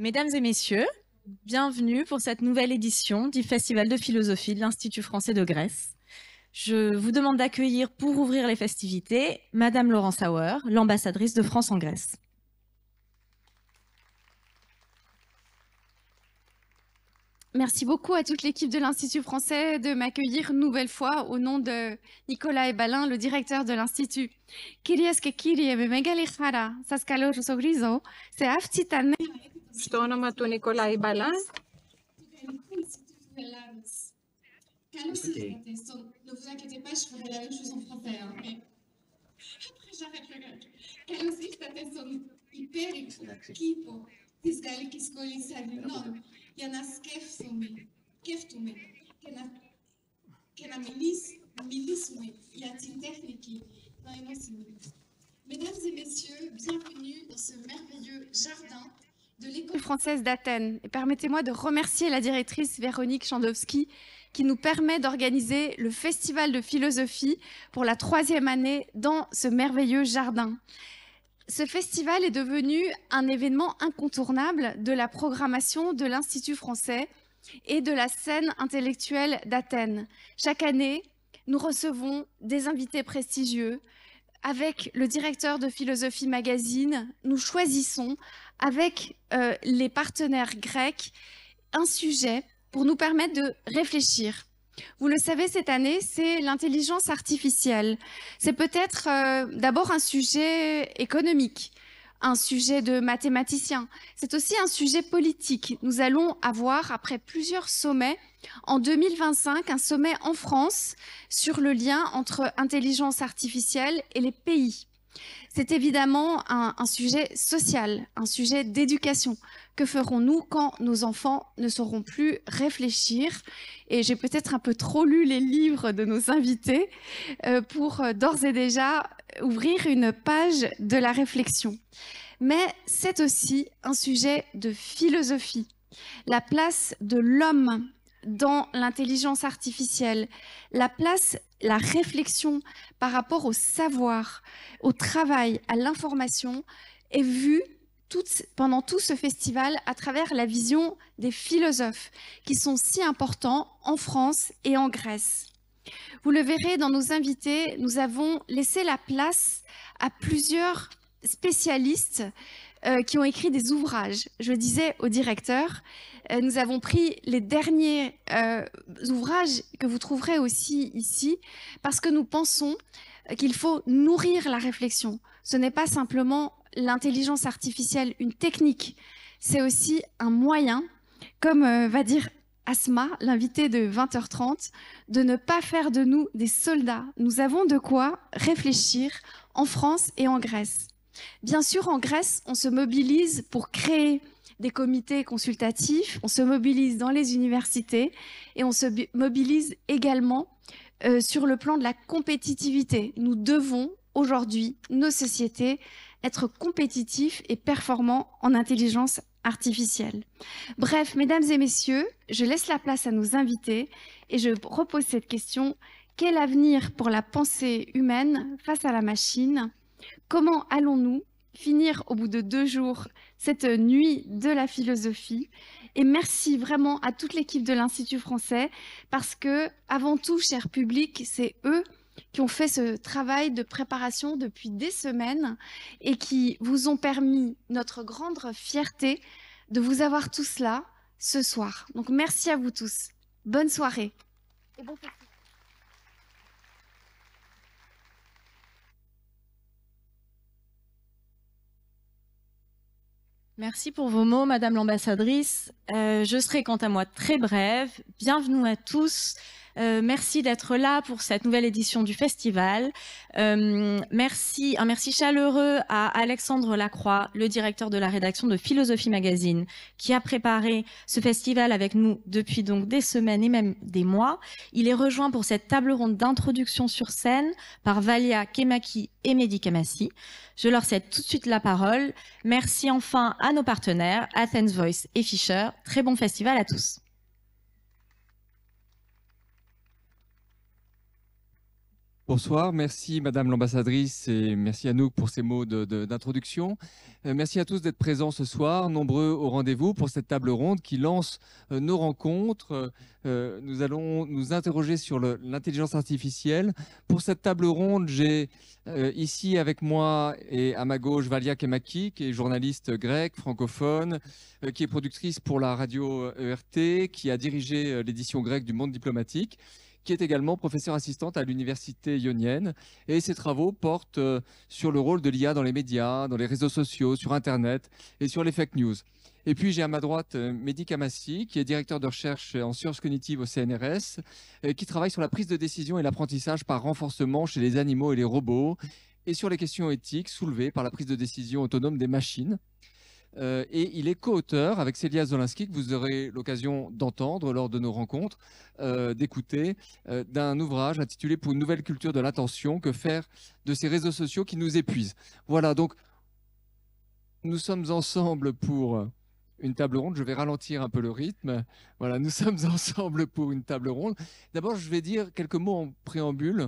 Mesdames et messieurs, bienvenue pour cette nouvelle édition du Festival de philosophie de l'Institut français de Grèce. Je vous demande d'accueillir pour ouvrir les festivités Madame Laurence Auer, l'ambassadrice de France en Grèce. Merci beaucoup à toute l'équipe de l'Institut français de m'accueillir une nouvelle fois au nom de Nicolas Ebalin, le directeur de l'Institut. Kyrias και κύριοι, με μεγάλη χαρά σας καλωσορίζω σε αυτή τα νέα. Στο όνομα του Νικολάη Μπαλά. Καλώς ήρθατε. Ne vous inquiétez pas, je ferai la même chose en français. Mais après, j'arrête. Καλώς ήρθατε στον υπέρηχο κήπο της Γαλλικής Σχολής Αθηνών για να σκέφτομαι και να μιλήσουμε για την τεχνική νοημοσύνη. Mesdames et messieurs, bienvenue dans ce merveilleux jardin de l'école française d'Athènes. Et permettez-moi de remercier la directrice Véronique Chandowski qui nous permet d'organiser le festival de philosophie pour la 3e année dans ce merveilleux jardin. Ce festival est devenu un événement incontournable de la programmation de l'Institut français et de la scène intellectuelle d'Athènes. Chaque année, nous recevons des invités prestigieux. Avec le directeur de Philosophie Magazine, nous choisissons avec les partenaires grecs un sujet pour nous permettre de réfléchir. Vous le savez, cette année, c'est l'intelligence artificielle. C'est peut-être d'abord un sujet économique, un sujet de mathématiciens. C'est aussi un sujet politique. Nous allons avoir, après plusieurs sommets, en 2025, un sommet en France sur le lien entre intelligence artificielle et les pays. C'est évidemment un sujet social, un sujet d'éducation. Que ferons-nous quand nos enfants ne sauront plus réfléchir? Et j'ai peut-être un peu trop lu les livres de nos invités pour d'ores et déjà ouvrir une page de la réflexion. Mais c'est aussi un sujet de philosophie. La place de l'homme dans l'intelligence artificielle, la réflexion par rapport au savoir, au travail, à l'information est vue pendant tout ce festival à travers la vision des philosophes qui sont si importants en France et en Grèce. Vous le verrez dans nos invités, nous avons laissé la place à plusieurs spécialistes qui ont écrit des ouvrages. Je disais au directeur, nous avons pris les derniers ouvrages que vous trouverez aussi ici parce que nous pensons qu'il faut nourrir la réflexion. Ce n'est pas simplement l'intelligence artificielle, une technique, c'est aussi un moyen, comme va dire Asma, l'invité de 20h30, de ne pas faire de nous des soldats. Nous avons de quoi réfléchir en France et en Grèce. Bien sûr, en Grèce, on se mobilise pour créer des comités consultatifs, on se mobilise dans les universités et on se mobilise également sur le plan de la compétitivité. Nous devons aujourd'hui, nos sociétés, être compétitifs et performants en intelligence artificielle. Bref, mesdames et messieurs, je laisse la place à nos invités et je repose cette question. Quel avenir pour la pensée humaine face à la machine? Comment allons-nous finir au bout de 2 jours cette nuit de la philosophie? Et merci vraiment à toute l'équipe de l'Institut français parce que, avant tout, cher public, c'est eux qui ont fait ce travail de préparation depuis des semaines et qui vous ont permis notre grande fierté de vous avoir tous là ce soir. Donc merci à vous tous. Bonne soirée. Et bon festival. Merci pour vos mots, Madame l'ambassadrice. Je serai quant à moi très brève. Bienvenue à tous. Merci d'être là pour cette nouvelle édition du festival. Un merci chaleureux à Alexandre Lacroix, le directeur de la rédaction de Philosophie Magazine, qui a préparé ce festival avec nous depuis donc des semaines et même des mois. Il est rejoint pour cette table ronde d'introduction sur scène par Valia Kemaki et Mehdi Kamassi. Je leur cède tout de suite la parole. Merci enfin à nos partenaires, Athens Voice et Fisher. Très bon festival à tous. Bonsoir, merci Madame l'ambassadrice et merci Anouk pour ces mots d'introduction. Merci à tous d'être présents ce soir, nombreux au rendez-vous pour cette table ronde qui lance nos rencontres. Nous allons nous interroger sur l'intelligence artificielle. Pour cette table ronde, j'ai ici avec moi et à ma gauche Valia Kemaki, qui est journaliste grecque, francophone, qui est productrice pour la radio ERT, qui a dirigé l'édition grecque du Monde diplomatique, qui est également professeure assistante à l'université ionienne. Et ses travaux portent sur le rôle de l'IA dans les médias, dans les réseaux sociaux, sur Internet et sur les fake news. Et puis j'ai à ma droite Mehdi Kamassi, qui est directeur de recherche en sciences cognitives au CNRS, qui travaille sur la prise de décision et l'apprentissage par renforcement chez les animaux et les robots, et sur les questions éthiques soulevées par la prise de décision autonome des machines. Et il est co-auteur avec Célia Zolinsky, que vous aurez l'occasion d'entendre lors de nos rencontres, d'écouter, d'un ouvrage intitulé « Pour une nouvelle culture de l'attention, que faire de ces réseaux sociaux qui nous épuisent ». Voilà, donc nous sommes ensemble pour une table ronde. Je vais ralentir un peu le rythme. Voilà, nous sommes ensemble pour une table ronde. D'abord, je vais dire quelques mots en préambule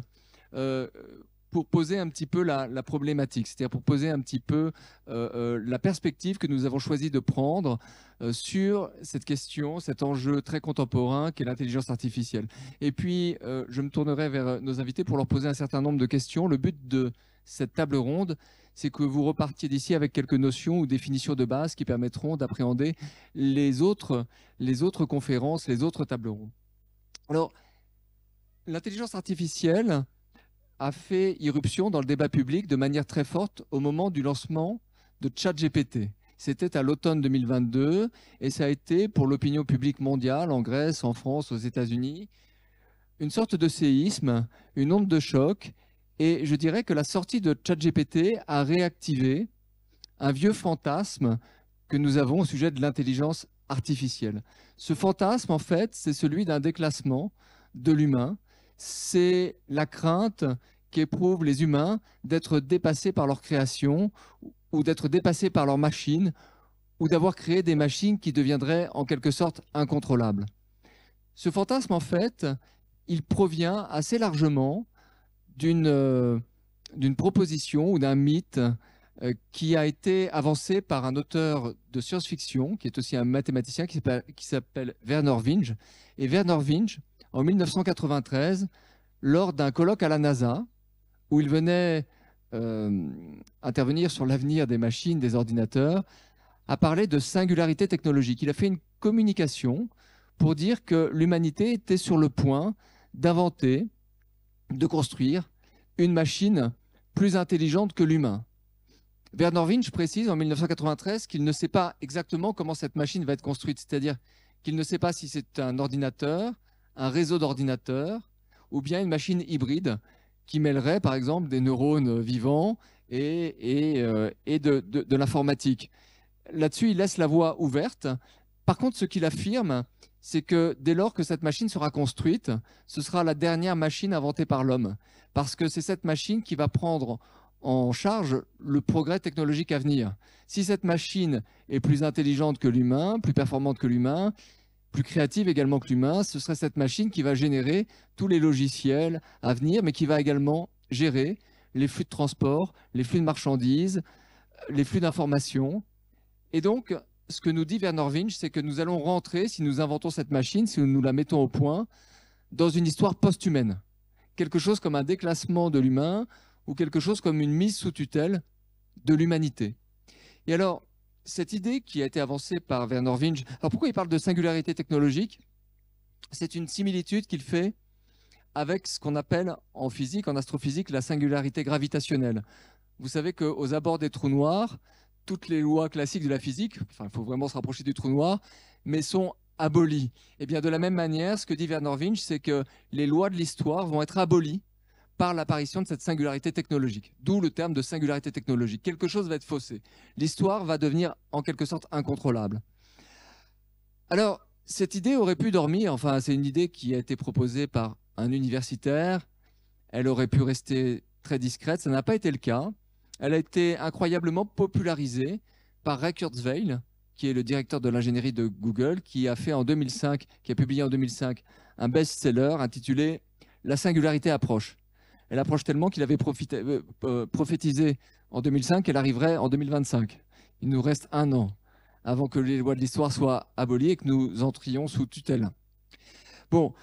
pour poser un petit peu la problématique, c'est-à-dire pour poser un petit peu la perspective que nous avons choisi de prendre sur cette question, cet enjeu très contemporain qu'est l'intelligence artificielle. Et puis, je me tournerai vers nos invités pour leur poser un certain nombre de questions. Le but de cette table ronde, c'est que vous repartiez d'ici avec quelques notions ou définitions de base qui permettront d'appréhender les autres conférences, les autres tables rondes. Alors, l'intelligence artificielle a fait irruption dans le débat public de manière très forte au moment du lancement de ChatGPT. C'était à l'automne 2022 et ça a été pour l'opinion publique mondiale, en Grèce, en France, aux États-Unis, une sorte de séisme, une onde de choc. Et je dirais que la sortie de ChatGPT a réactivé un vieux fantasme que nous avons au sujet de l'intelligence artificielle. Ce fantasme, en fait, c'est celui d'un déclassement de l'humain. C'est la crainte qu'éprouvent les humains d'être dépassés par leur création ou d'être dépassés par leurs machines ou d'avoir créé des machines qui deviendraient en quelque sorte incontrôlables. Ce fantasme, en fait, il provient assez largement d'une proposition ou d'un mythe qui a été avancé par un auteur de science-fiction, qui est aussi un mathématicien, qui s'appelle Vernor Vinge. Et Vernor Vinge, en 1993, lors d'un colloque à la NASA, où il venait intervenir sur l'avenir des machines, des ordinateurs, a parlé de singularité technologique. Il a fait une communication pour dire que l'humanité était sur le point d'inventer, de construire une machine plus intelligente que l'humain. Vernor Vinge précise en 1993 qu'il ne sait pas exactement comment cette machine va être construite, c'est-à-dire qu'il ne sait pas si c'est un ordinateur, un réseau d'ordinateurs ou bien une machine hybride qui mêlerait par exemple des neurones vivants et de l'informatique. Là-dessus, il laisse la voie ouverte. Par contre, ce qu'il affirme, c'est que dès lors que cette machine sera construite, ce sera la dernière machine inventée par l'homme, parce que c'est cette machine qui va prendre en charge le progrès technologique à venir. Si cette machine est plus intelligente que l'humain, plus performante que l'humain, plus créative également que l'humain, ce serait cette machine qui va générer tous les logiciels à venir, mais qui va également gérer les flux de transport, les flux de marchandises, les flux d'informations. Et donc, ce que nous dit Vernor Vinge, c'est que nous allons rentrer, si nous inventons cette machine, si nous la mettons au point, dans une histoire post-humaine. Quelque chose comme un déclassement de l'humain ou quelque chose comme une mise sous tutelle de l'humanité. Et alors, cette idée qui a été avancée par Vernor Vinge, alors pourquoi il parle de singularité technologique? C'est une similitude qu'il fait avec ce qu'on appelle en physique, en astrophysique, la singularité gravitationnelle. Vous savez qu'aux abords des trous noirs, toutes les lois classiques de la physique, enfin, il faut vraiment se rapprocher du trou noir, mais sont abolies. Et bien de la même manière, ce que dit Vernor Vinge, c'est que les lois de l'histoire vont être abolies par l'apparition de cette singularité technologique. D'où le terme de singularité technologique. Quelque chose va être faussé. L'histoire va devenir en quelque sorte incontrôlable. Alors, cette idée aurait pu dormir, enfin, c'est une idée qui a été proposée par un universitaire. Elle aurait pu rester très discrète, ça n'a pas été le cas. Elle a été incroyablement popularisée par Ray Kurzweil, qui est le directeur de l'ingénierie de Google, qui a publié en 2005 un best-seller intitulé « La singularité approche ». Elle approche tellement qu'il avait prophétisé en 2005 qu'elle arriverait en 2025. Il nous reste 1 an avant que les lois de l'histoire soient abolies et que nous entrions sous tutelle. Bon,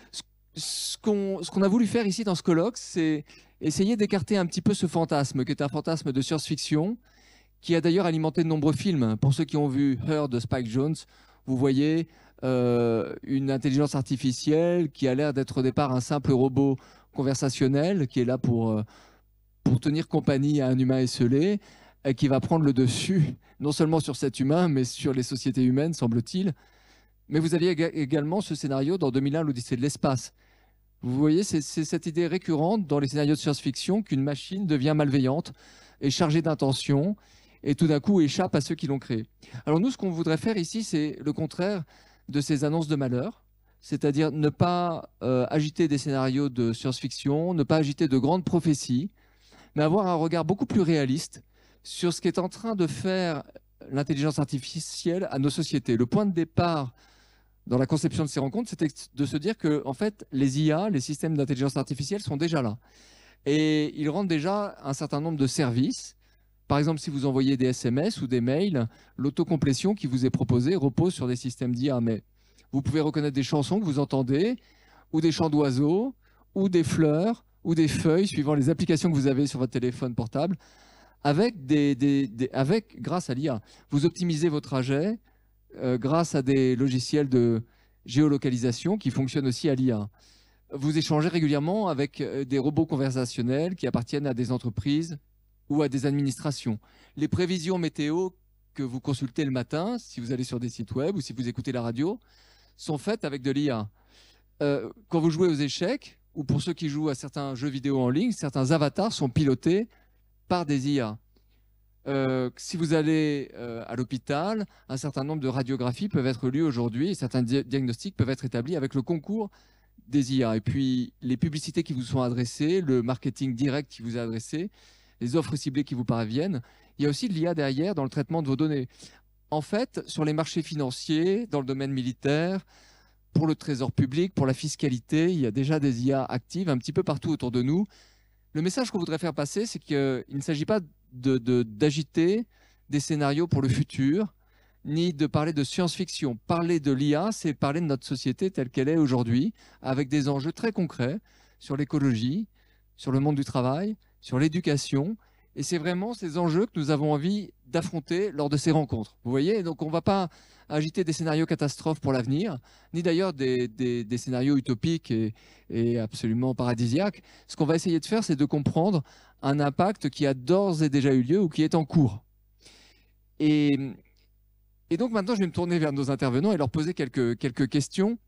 ce qu'on a voulu faire ici dans ce colloque, c'est essayer d'écarter un petit peu ce fantasme, qui est un fantasme de science-fiction, qui a d'ailleurs alimenté de nombreux films. Pour ceux qui ont vu Her de Spike Jonze, vous voyez une intelligence artificielle qui a l'air d'être au départ un simple robot conversationnel, qui est là pour tenir compagnie à un humain esseulé, et qui va prendre le dessus, non seulement sur cet humain, mais sur les sociétés humaines, semble-t-il. Mais vous aviez également ce scénario dans 2001, l'Odyssée de l'espace. Vous voyez, c'est cette idée récurrente dans les scénarios de science-fiction qu'une machine devient malveillante et chargée d'intentions et tout d'un coup échappe à ceux qui l'ont créée. Alors nous, ce qu'on voudrait faire ici, c'est le contraire de ces annonces de malheur, c'est-à-dire ne pas agiter des scénarios de science-fiction, ne pas agiter de grandes prophéties, mais avoir un regard beaucoup plus réaliste sur ce qu'est en train de faire l'intelligence artificielle à nos sociétés. Le point de départ dans la conception de ces rencontres, c'était de se dire que en fait, les IA, les systèmes d'intelligence artificielle, sont déjà là. Et ils rendent déjà un certain nombre de services. Par exemple, si vous envoyez des SMS ou des mails, l'autocomplétion qui vous est proposée repose sur des systèmes d'IA. Mais vous pouvez reconnaître des chansons que vous entendez, ou des chants d'oiseaux, ou des fleurs, ou des feuilles, suivant les applications que vous avez sur votre téléphone portable, grâce à l'IA. Vous optimisez vos trajets grâce à des logiciels de géolocalisation qui fonctionnent aussi à l'IA. Vous échangez régulièrement avec des robots conversationnels qui appartiennent à des entreprises ou à des administrations. Les prévisions météo que vous consultez le matin, si vous allez sur des sites web ou si vous écoutez la radio, sont faites avec de l'IA. Quand vous jouez aux échecs, ou pour ceux qui jouent à certains jeux vidéo en ligne, certains avatars sont pilotés par des IA. Si vous allez à l'hôpital, un certain nombre de radiographies peuvent être lues aujourd'hui et certains diagnostics peuvent être établis avec le concours des IA. Et puis, les publicités qui vous sont adressées, le marketing direct qui vous est adressé, les offres ciblées qui vous parviennent, il y a aussi de l'IA derrière dans le traitement de vos données. En fait, sur les marchés financiers, dans le domaine militaire, pour le trésor public, pour la fiscalité, il y a déjà des IA actives un petit peu partout autour de nous. Le message qu'on voudrait faire passer, c'est qu'il ne s'agit pas d'agiter des scénarios pour le futur, ni de parler de science-fiction. Parler de l'IA, c'est parler de notre société telle qu'elle est aujourd'hui, avec des enjeux très concrets sur l'écologie, sur le monde du travail, sur l'éducation. Et c'est vraiment ces enjeux que nous avons envie d'affronter lors de ces rencontres. Vous voyez, donc on ne va pas agiter des scénarios catastrophes pour l'avenir, ni d'ailleurs des scénarios utopiques et absolument paradisiaques. Ce qu'on va essayer de faire, c'est de comprendre un impact qui a d'ores et déjà eu lieu ou qui est en cours. Et donc maintenant, je vais me tourner vers nos intervenants et leur poser quelques questions.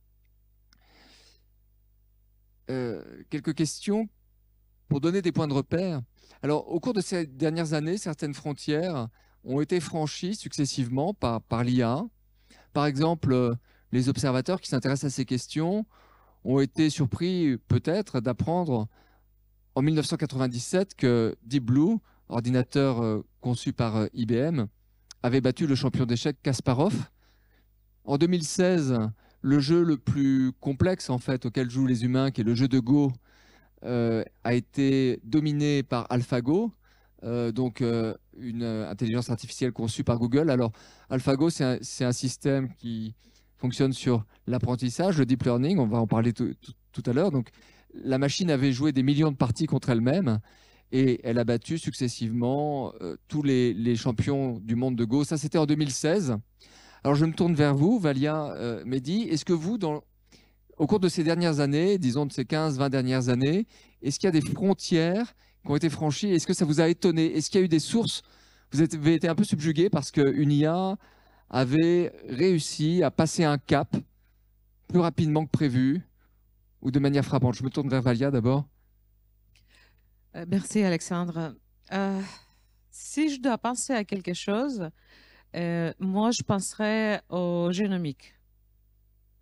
Quelques questions pour donner des points de repère. Alors, au cours de ces dernières années, certaines frontières ont été franchies successivement par l'IA. Par exemple, les observateurs qui s'intéressent à ces questions ont été surpris peut-être d'apprendre en 1997 que Deep Blue, ordinateur conçu par IBM, avait battu le champion d'échecs Kasparov. En 2016, le jeu le plus complexe en fait auquel jouent les humains, qui est le jeu de Go, a été dominé par AlphaGo, donc une intelligence artificielle conçue par Google. Alors, AlphaGo, c'est un système qui fonctionne sur l'apprentissage, le deep learning, on va en parler tout à l'heure. Donc, la machine avait joué des millions de parties contre elle-même et elle a battu successivement tous les champions du monde de Go. Ça, c'était en 2016. Alors, je me tourne vers vous, Valia, Mehdi. Est-ce que vous, au cours de ces dernières années, disons de ces 15-20 dernières années, est-ce qu'il y a des frontières qui ont été franchies? Est-ce que ça vous a étonné? Est-ce qu'il y a eu des sources? Vous avez été un peu subjugué parce qu'une IA avait réussi à passer un cap plus rapidement que prévu ou de manière frappante? Je me tourne vers Valia d'abord. Merci Alexandre. Si je dois penser à quelque chose, moi je penserais au génomique.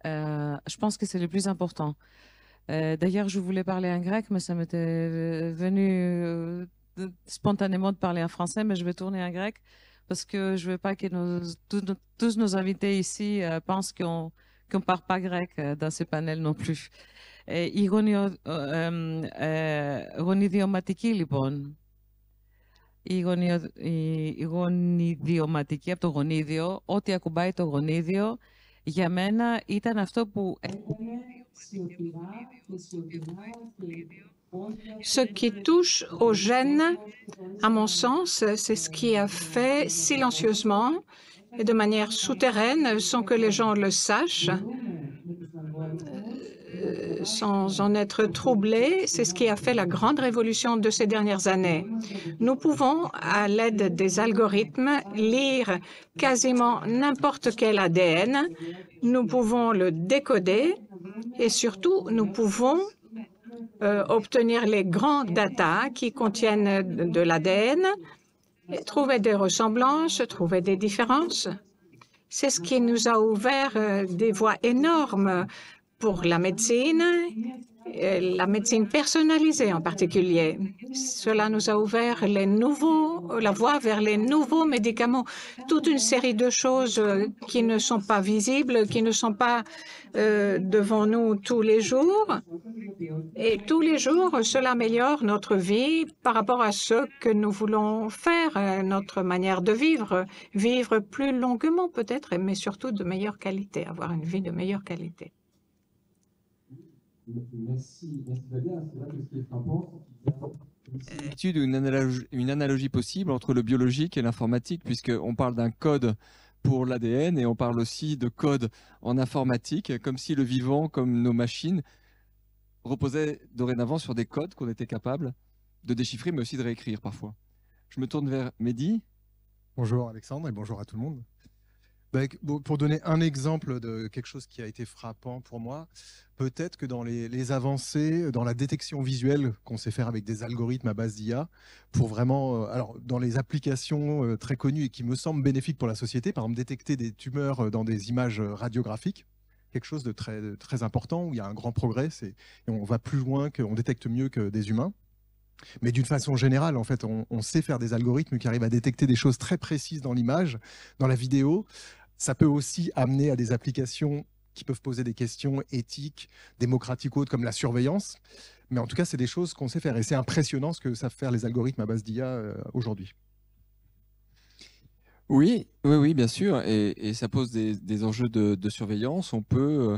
Je pense que c'est le plus important. D'ailleurs, je voulais parler en grec, mais ça m'était venu spontanément de parler en français, mais je vais tourner en grec parce que je ne veux pas que tous nos invités ici pensent qu'on ne parle pas grec dans ce panel non plus. Η γονιδιωματική λοιπόν, η γονιδιωματική από το γονίδιο, ό,τι ακουμπάει το γονίδιο, για μένα ήταν αυτό που έκανε Ce qui touche aux gènes, à mon sens, c'est ce qui a fait silencieusement et de manière souterraine, sans que les gens le sachent, sans en être troublés. C'est ce qui a fait la grande révolution de ces dernières années. Nous pouvons, à l'aide des algorithmes, lire quasiment n'importe quel ADN. Nous pouvons le décoder et surtout, nous pouvons obtenir les grands data qui contiennent de l'ADN, trouver des ressemblances, trouver des différences. C'est ce qui nous a ouvert des voies énormes pour la médecine personnalisée en particulier. Cela nous a ouvert la voie vers les nouveaux médicaments, toute une série de choses qui ne sont pas visibles, qui ne sont pas devant nous tous les jours. Et tous les jours, cela améliore notre vie par rapport à ce que nous voulons faire, notre manière de vivre, vivre plus longuement peut-être, mais surtout de meilleure qualité, avoir une vie de meilleure qualité. Merci Fabien. C'est vrai que ce qui est frappant, c'est qu'il y a une analogie possible entre le biologique et l'informatique, puisqu'on parle d'un code pour l'ADN et on parle aussi de code en informatique, comme si le vivant, comme nos machines, reposait dorénavant sur des codes qu'on était capable de déchiffrer, mais aussi de réécrire parfois. Je me tourne vers Mehdi. Bonjour Alexandre et bonjour à tout le monde. Pour donner un exemple de quelque chose qui a été frappant pour moi, peut-être que dans les avancées, dans la détection visuelle qu'on sait faire avec des algorithmes à base d'IA, pour vraiment, alors dans les applications très connues et qui me semblent bénéfiques pour la société, par exemple détecter des tumeurs dans des images radiographiques, quelque chose de très important, où il y a un grand progrès, et on va plus loin, on détecte mieux que des humains. Mais d'une façon générale, en fait, on sait faire des algorithmes qui arrivent à détecter des choses très précises dans l'image, dans la vidéo. Ça peut aussi amener à des applications qui peuvent poser des questions éthiques, démocratiques ou autres, comme la surveillance. Mais en tout cas, c'est des choses qu'on sait faire. Et c'est impressionnant ce que savent faire les algorithmes à base d'IA aujourd'hui. Oui, bien sûr. Et ça pose des enjeux de surveillance. On peut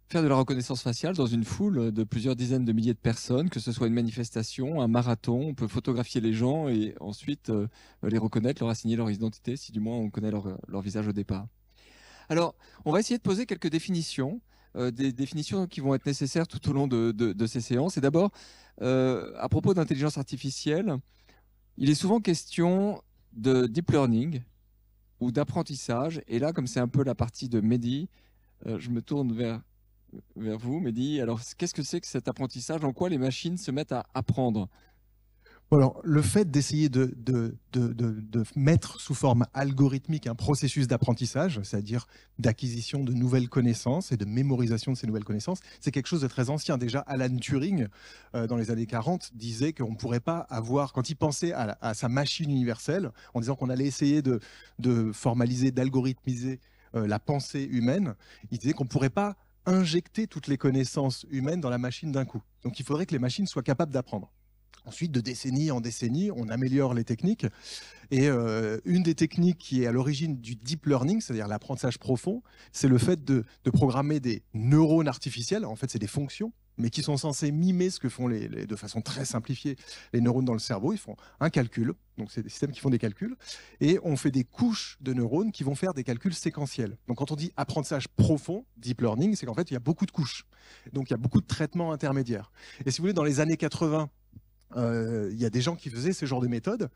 faire de la reconnaissance faciale dans une foule de plusieurs dizaines de milliers de personnes, que ce soit une manifestation, un marathon. On peut photographier les gens et ensuite les reconnaître, leur assigner leur identité, si du moins on connaît leur visage au départ. Alors, on va essayer de poser quelques définitions, des définitions qui vont être nécessaires tout au long de ces séances. Et d'abord, à propos d'intelligence artificielle, il est souvent question de deep learning ou d'apprentissage. Et là, comme c'est un peu la partie de Mehdi, je me tourne vers vous, Mehdi. Alors, qu'est-ce que c'est que cet apprentissage? En quoi les machines se mettent à apprendre? Alors, le fait d'essayer de mettre sous forme algorithmique un processus d'apprentissage, c'est-à-dire d'acquisition de nouvelles connaissances et de mémorisation de ces nouvelles connaissances, c'est quelque chose de très ancien. Déjà, Alan Turing, dans les années 40, disait qu'on ne pourrait pas avoir, quand il pensait à sa machine universelle, en disant qu'on allait essayer de formaliser, d'algorithmiser la pensée humaine, il disait qu'on ne pourrait pas injecter toutes les connaissances humaines dans la machine d'un coup. Donc, il faudrait que les machines soient capables d'apprendre. Ensuite, de décennie en décennie, on améliore les techniques. Et une des techniques qui est à l'origine du deep learning, c'est-à-dire l'apprentissage profond, c'est le fait de programmer des neurones artificiels. En fait, c'est des fonctions, mais qui sont censées mimer ce que font, de façon très simplifiée, les neurones dans le cerveau. Ils font un calcul, donc c'est des systèmes qui font des calculs, et on fait des couches de neurones qui vont faire des calculs séquentiels. Donc quand on dit apprentissage profond, deep learning, c'est qu'en fait, il y a beaucoup de couches. Donc il y a beaucoup de traitements intermédiaires. Et si vous voulez, dans les années 80, il y a des gens qui faisaient ce genre de méthode.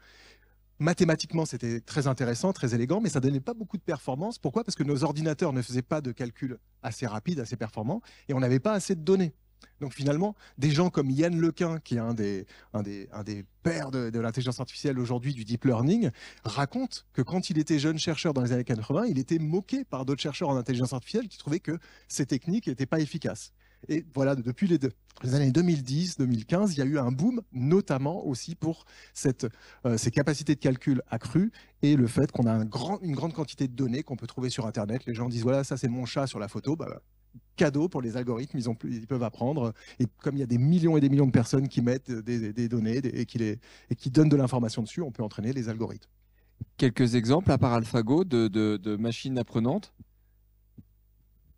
Mathématiquement, c'était très intéressant, très élégant, mais ça ne donnait pas beaucoup de performance. Pourquoi? Parce que nos ordinateurs ne faisaient pas de calculs assez rapides, assez performants, et on n'avait pas assez de données. Donc finalement, des gens comme Yann Lequin, qui est un des pères de l'intelligence artificielle aujourd'hui, du deep learning, raconte que quand il était jeune chercheur dans les années 80, il était moqué par d'autres chercheurs en intelligence artificielle qui trouvaient que ces techniques n'étaient pas efficaces. Et voilà, depuis les années 2010-2015, il y a eu un boom, notamment aussi pour ces capacités de calcul accrues et le fait qu'on a une grande quantité de données qu'on peut trouver sur Internet. Les gens disent, voilà, ça c'est mon chat sur la photo. Bah, cadeau pour les algorithmes, ils peuvent apprendre. Et comme il y a des millions et des millions de personnes qui mettent des données et qui donnent de l'information dessus, on peut entraîner les algorithmes. Quelques exemples, à part AlphaGo, de machines apprenantes?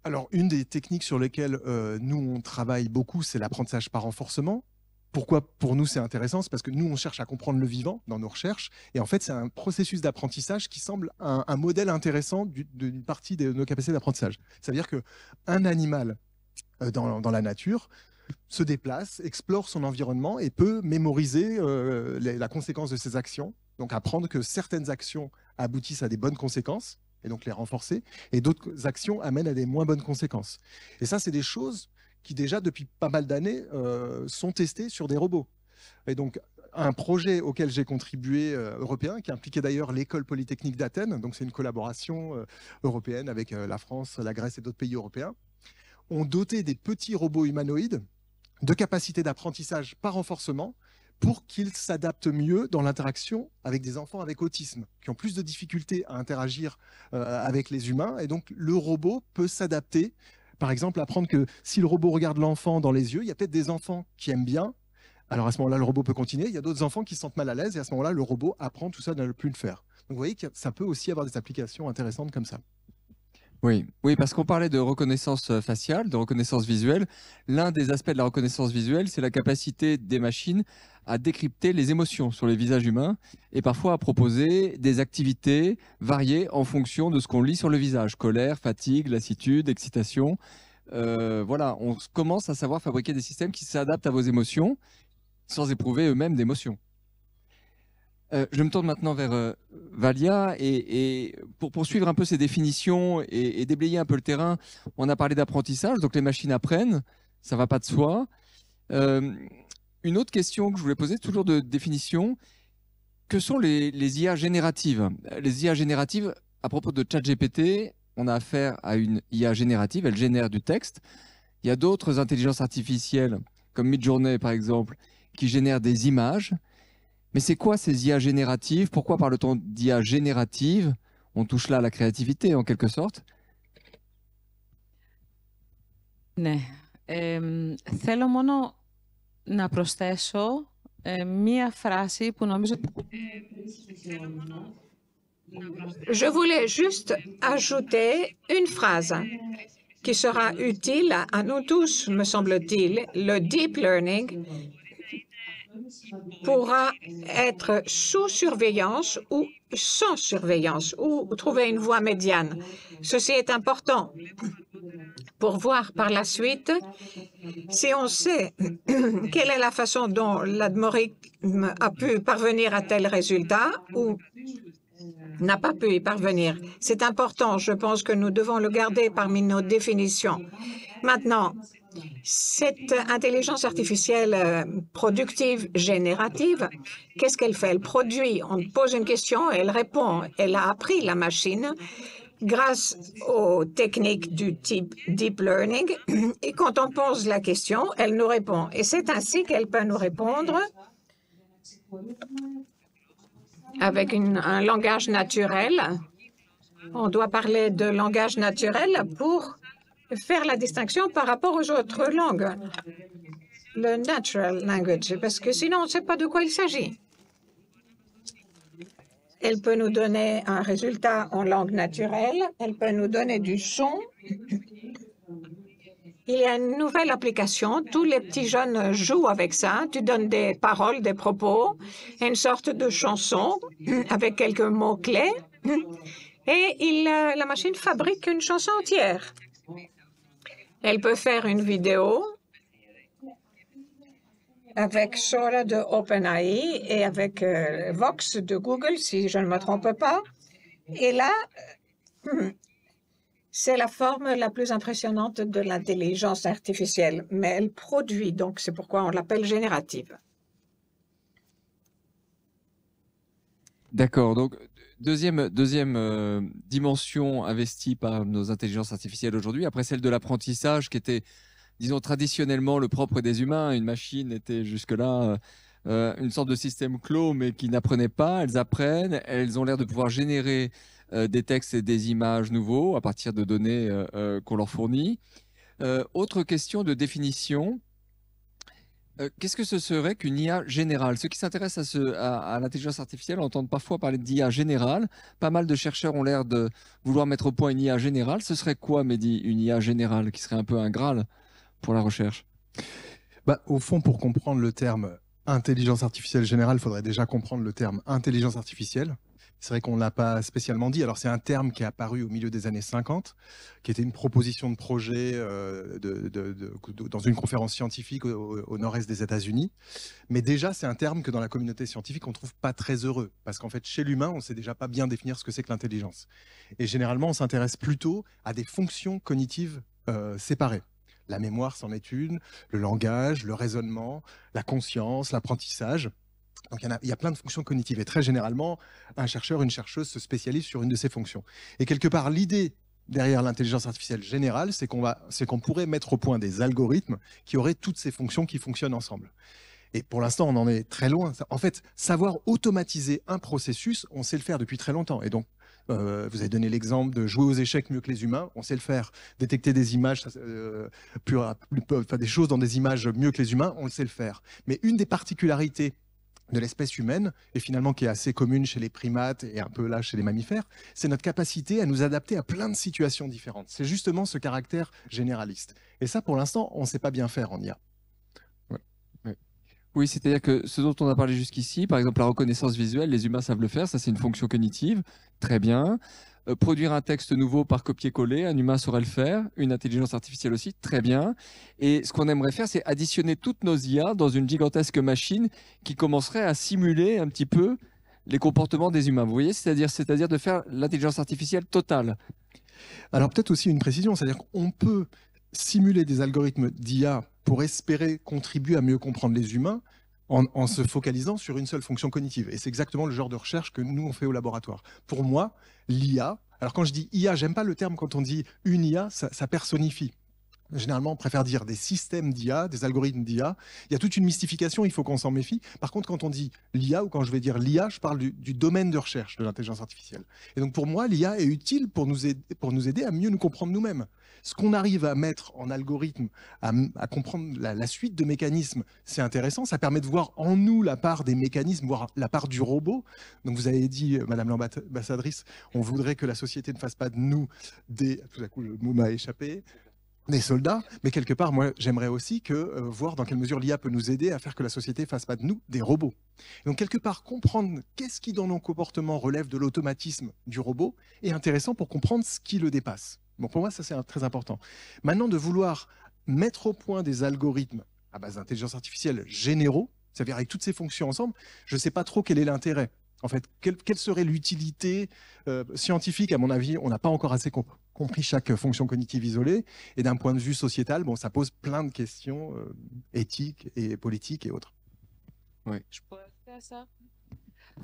Alors, une des techniques sur lesquelles nous, on travaille beaucoup, c'est l'apprentissage par renforcement. Pourquoi pour nous c'est intéressant? C'est parce que nous, on cherche à comprendre le vivant dans nos recherches. Et en fait, c'est un processus d'apprentissage qui semble un modèle intéressant d'une partie de nos capacités d'apprentissage. C'est-à-dire qu'un animal dans la nature se déplace, explore son environnement et peut mémoriser la conséquence de ses actions. Donc apprendre que certaines actions aboutissent à des bonnes conséquences et donc les renforcer, et d'autres actions amènent à des moins bonnes conséquences. Et ça, c'est des choses qui déjà, depuis pas mal d'années, sont testées sur des robots. Et donc, un projet auquel j'ai contribué européen, qui impliquait d'ailleurs l'École polytechnique d'Athènes, donc c'est une collaboration européenne avec la France, la Grèce et d'autres pays européens, ont doté des petits robots humanoïdes de capacités d'apprentissage par renforcement pour qu'ils s'adaptent mieux dans l'interaction avec des enfants avec autisme, qui ont plus de difficultés à interagir avec les humains. Et donc, le robot peut s'adapter. Par exemple, apprendre que si le robot regarde l'enfant dans les yeux, il y a peut-être des enfants qui aiment bien. Alors, à ce moment-là, le robot peut continuer. Il y a d'autres enfants qui se sentent mal à l'aise. Et à ce moment-là, le robot apprend tout ça de ne plus le faire. Donc, vous voyez que ça peut aussi avoir des applications intéressantes comme ça. Oui, parce qu'on parlait de reconnaissance faciale, de reconnaissance visuelle. L'un des aspects de la reconnaissance visuelle, c'est la capacité des machines à décrypter les émotions sur les visages humains et parfois à proposer des activités variées en fonction de ce qu'on lit sur le visage. Colère, fatigue, lassitude, excitation. Voilà, on commence à savoir fabriquer des systèmes qui s'adaptent à vos émotions sans éprouver eux-mêmes d'émotions. Je me tourne maintenant vers Valia et pour poursuivre un peu ces définitions et déblayer un peu le terrain, on a parlé d'apprentissage, donc les machines apprennent, ça ne va pas de soi. Une autre question que je voulais poser, toujours de définition, que sont les IA génératives? Les IA génératives, à propos de ChatGPT, on a affaire à une IA générative, elle génère du texte. Il y a d'autres intelligences artificielles, comme Midjourney par exemple, qui génèrent des images. Mais c'est quoi ces IA génératives? Pourquoi parle-t-on d'IA générative? On touche là à la créativité en quelque sorte. Ναι. Θέλω μόνο να προσθέσω μία φράση που νομίζω... Je voulais juste ajouter une phrase qui sera utile à nous tous, me semble-t-il. Le deep learning pourra être sous surveillance ou sans surveillance, ou trouver une voie médiane. Ceci est important pour voir par la suite si on sait quelle est la façon dont l'algorithme a pu parvenir à tel résultat ou n'a pas pu y parvenir. C'est important, je pense que nous devons le garder parmi nos définitions. Maintenant, cette intelligence artificielle productive générative, qu'est-ce qu'elle fait? Elle produit, on pose une question, elle répond. Elle a appris la machine grâce aux techniques du type deep learning. Et quand on pose la question, elle nous répond. Et c'est ainsi qu'elle peut nous répondre avec un langage naturel. On doit parler de langage naturel pour faire la distinction par rapport aux autres langues, le natural language, parce que sinon on ne sait pas de quoi il s'agit. Elle peut nous donner un résultat en langue naturelle, elle peut nous donner du son. Il y a une nouvelle application, tous les petits jeunes jouent avec ça. Tu donnes des paroles, des propos, une sorte de chanson avec quelques mots-clés et la machine fabrique une chanson entière. Elle peut faire une vidéo avec Sora de OpenAI et avec Vox de Google, si je ne me trompe pas. Et là, c'est la forme la plus impressionnante de l'intelligence artificielle, mais elle produit, donc c'est pourquoi on l'appelle générative. D'accord, donc deuxième dimension investie par nos intelligences artificielles aujourd'hui, après celle de l'apprentissage qui était disons, traditionnellement le propre des humains. Une machine était jusque-là une sorte de système clos, mais qui n'apprenait pas. Elles apprennent, elles ont l'air de pouvoir générer des textes et des images nouveaux à partir de données qu'on leur fournit. Autre question de définition. Qu'est-ce que ce serait qu'une IA générale? Ceux qui s'intéressent à l'intelligence artificielle entendent parfois parler d'IA générale. Pas mal de chercheurs ont l'air de vouloir mettre au point une IA générale. Ce serait quoi, Mehdi, une IA générale, qui serait un peu un Graal pour la recherche? Au fond, pour comprendre le terme intelligence artificielle générale, il faudrait déjà comprendre le terme intelligence artificielle. C'est vrai qu'on ne l'a pas spécialement dit. Alors, c'est un terme qui est apparu au milieu des années 50, qui était une proposition de projet dans une conférence scientifique au nord-est des États-Unis. Mais déjà, c'est un terme que dans la communauté scientifique, on ne trouve pas très heureux. Parce qu'en fait, chez l'humain, on ne sait déjà pas bien définir ce que c'est que l'intelligence. Et généralement, on s'intéresse plutôt à des fonctions cognitives séparées. La mémoire, c'en est une, le langage, le raisonnement, la conscience, l'apprentissage. Donc, il y a plein de fonctions cognitives. Et très généralement, un chercheur, une chercheuse se spécialise sur une de ces fonctions. Et quelque part, l'idée derrière l'intelligence artificielle générale, c'est qu'on pourrait mettre au point des algorithmes qui auraient toutes ces fonctions qui fonctionnent ensemble. Et pour l'instant, on en est très loin. En fait, savoir automatiser un processus, on sait le faire depuis très longtemps. Et donc, vous avez donné l'exemple de jouer aux échecs mieux que les humains, on sait le faire. Détecter des images, des choses dans des images mieux que les humains, on le sait le faire. Mais une des particularités de l'espèce humaine, et finalement qui est assez commune chez les primates et un peu là chez les mammifères, c'est notre capacité à nous adapter à plein de situations différentes. C'est justement ce caractère généraliste. Et ça, pour l'instant, on ne sait pas bien faire en IA. Oui, c'est-à-dire que ce dont on a parlé jusqu'ici, par exemple la reconnaissance visuelle, les humains savent le faire, ça c'est une fonction cognitive, très bien. Produire un texte nouveau par copier-coller, un humain saurait le faire, une intelligence artificielle aussi, très bien. Et ce qu'on aimerait faire, c'est additionner toutes nos IA dans une gigantesque machine qui commencerait à simuler un petit peu les comportements des humains. Vous voyez, c'est-à-dire de faire l'intelligence artificielle totale. Alors peut-être aussi une précision, c'est-à-dire qu'on peut simuler des algorithmes d'IA pour espérer contribuer à mieux comprendre les humains en se focalisant sur une seule fonction cognitive. Et c'est exactement le genre de recherche que nous, on fait au laboratoire. Pour moi, l'IA, alors quand je dis IA, j'aime pas le terme quand on dit une IA, ça personnifie. Généralement, on préfère dire des systèmes d'IA, des algorithmes d'IA. Il y a toute une mystification, il faut qu'on s'en méfie. Par contre, quand on dit l'IA ou quand je vais dire l'IA, je parle du domaine de recherche de l'intelligence artificielle. Et donc pour moi, l'IA est utile pour nous aider à mieux nous comprendre nous-mêmes. Ce qu'on arrive à mettre en algorithme, à comprendre la suite de mécanismes, c'est intéressant. Ça permet de voir en nous la part des mécanismes, voire la part du robot. Donc vous avez dit, Madame l'ambassadrice, on voudrait que la société ne fasse pas de nous tout à coup le mot m'a échappé, des soldats, mais quelque part, moi, j'aimerais aussi voir dans quelle mesure l'IA peut nous aider à faire que la société ne fasse pas de nous des robots. Et donc, quelque part, comprendre qu'est-ce qui, dans nos comportements, relève de l'automatisme du robot est intéressant pour comprendre ce qui le dépasse. Bon, pour moi, ça, c'est très important. Maintenant, de vouloir mettre au point des algorithmes à base d'intelligence artificielle généraux, c'est-à-dire avec toutes ces fonctions ensemble, je ne sais pas trop quel est l'intérêt. En fait, quelle serait l'utilité scientifique? À mon avis, on n'a pas encore assez compris chaque fonction cognitive isolée. Et d'un point de vue sociétal, bon, ça pose plein de questions éthiques et politiques et autres. Oui. Je pourrais ajouter à ça?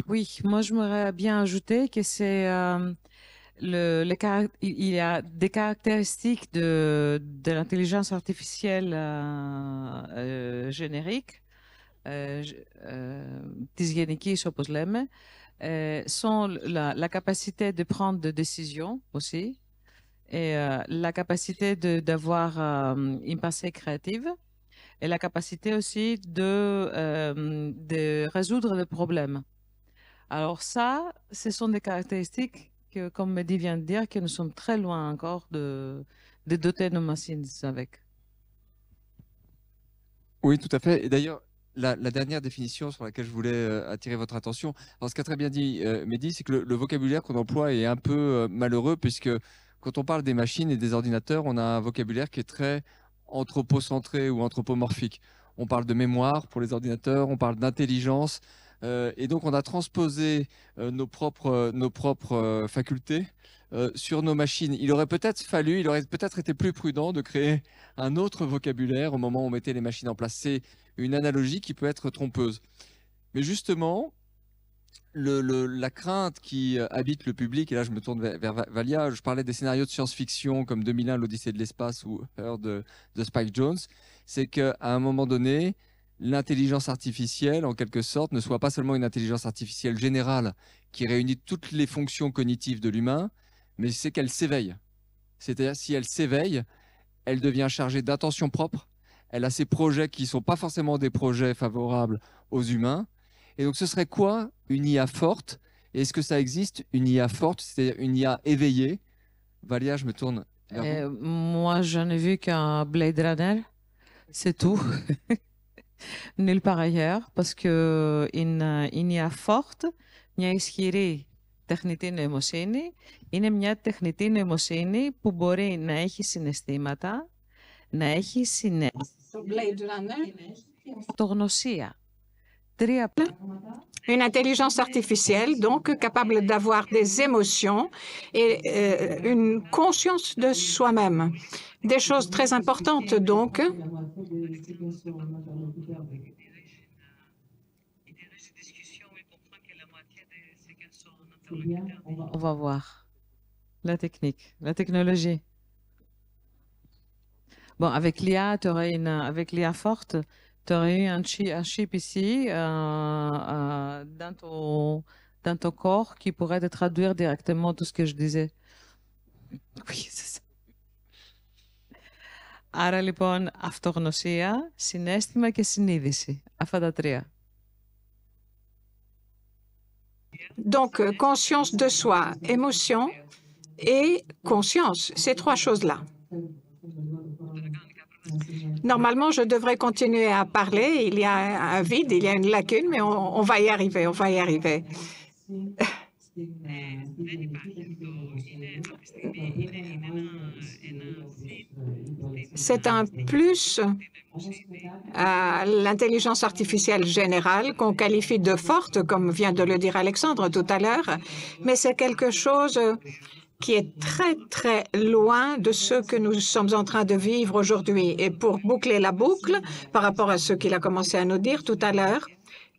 Oui, moi, je m'aurais bien ajouté que c'est il y a des caractéristiques de l'intelligence artificielle générique, της γενικής, όπως λέμε, sont la capacité de prendre des décisions aussi, et la capacité d'avoir une pensée créative, et la capacité aussi de résoudre des problèmes. Alors ça, ce sont des caractéristiques que, comme Mehdi vient de dire, que nous sommes très loin encore de doter nos machines avec. Oui, tout à fait. Et d'ailleurs, la dernière définition sur laquelle je voulais attirer votre attention, alors ce qu'a très bien dit Mehdi, c'est que le vocabulaire qu'on emploie est un peu malheureux, puisque quand on parle des machines et des ordinateurs, on a un vocabulaire qui est très anthropocentré ou anthropomorphique. On parle de mémoire pour les ordinateurs, on parle d'intelligence, et donc on a transposé nos propres facultés sur nos machines. Il aurait peut-être été plus prudent de créer un autre vocabulaire au moment où on mettait les machines en place. C'est une analogie qui peut être trompeuse. Mais justement, La crainte qui habite le public, et là je me tourne vers Valia, je parlais des scénarios de science-fiction comme 2001, l'Odyssée de l'espace ou Her de Spike Jonze, c'est qu'à un moment donné, l'intelligence artificielle, en quelque sorte, ne soit pas seulement une intelligence artificielle générale qui réunit toutes les fonctions cognitives de l'humain, mais c'est qu'elle s'éveille. C'est-à-dire, si elle s'éveille, elle devient chargée d'intentions propres, elle a ses projets qui ne sont pas forcément des projets favorables aux humains. Et donc, ce serait quoi une IA forte? Et est-ce que ça existe, une IA forte, c'est-à-dire une IA éveillée? Valia, je me tourne vers vous. Moi, je n'ai vu qu'un Blade Runner, c'est tout. Nulle part ailleurs, parce que une IA forte, μια ισχυρή τεχνητή νοημοσύνη, είναι μια τεχνητή νοημοσύνη που μπορεί να έχει συναισθήματα, να έχει αυτογνωσία. Une intelligence artificielle, donc, capable d'avoir des émotions et une conscience de soi-même. Des choses très importantes, donc. On va voir la technique, la technologie. Bon, avec l'IA, avec l'IA forte, tu aurais eu un chip ici dans ton corps qui pourrait te traduire directement tout ce que je disais. Oui, c'est ça. Άρα λοιπόν, αυτογνωσία, συναίσθημα και συνείδηση. Αυτά τα τρία. Donc, conscience de soi, émotion et conscience, ces trois choses-là. Normalement, je devrais continuer à parler. Il y a un vide, il y a une lacune, mais on va y arriver, on va y arriver. C'est un plus à l'intelligence artificielle générale qu'on qualifie de forte, comme vient de le dire Alexandre tout à l'heure, mais c'est quelque chose qui est très, très loin de ce que nous sommes en train de vivre aujourd'hui. Et pour boucler la boucle, par rapport à ce qu'il a commencé à nous dire tout à l'heure,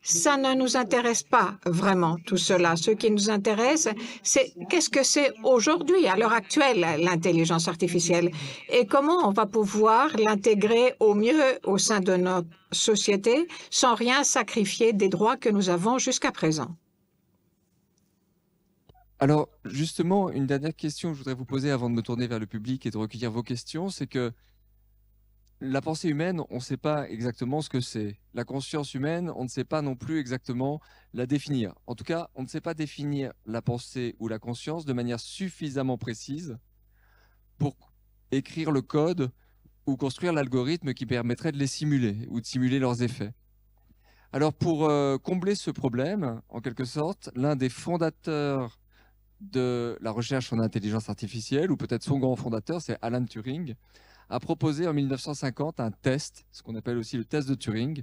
ça ne nous intéresse pas vraiment, tout cela. Ce qui nous intéresse, c'est qu'est-ce que c'est aujourd'hui, à l'heure actuelle, l'intelligence artificielle, et comment on va pouvoir l'intégrer au mieux au sein de notre société sans rien sacrifier des droits que nous avons jusqu'à présent. Alors, justement, une dernière question que je voudrais vous poser avant de me tourner vers le public et de recueillir vos questions, c'est que la pensée humaine, on ne sait pas exactement ce que c'est. La conscience humaine, on ne sait pas non plus exactement la définir. En tout cas, on ne sait pas définir la pensée ou la conscience de manière suffisamment précise pour écrire le code ou construire l'algorithme qui permettrait de les simuler ou de simuler leurs effets. Alors, pour combler ce problème, en quelque sorte, l'un des fondateurs de la recherche en intelligence artificielle, ou peut-être son grand fondateur, c'est Alan Turing, a proposé en 1950 un test, ce qu'on appelle aussi le test de Turing.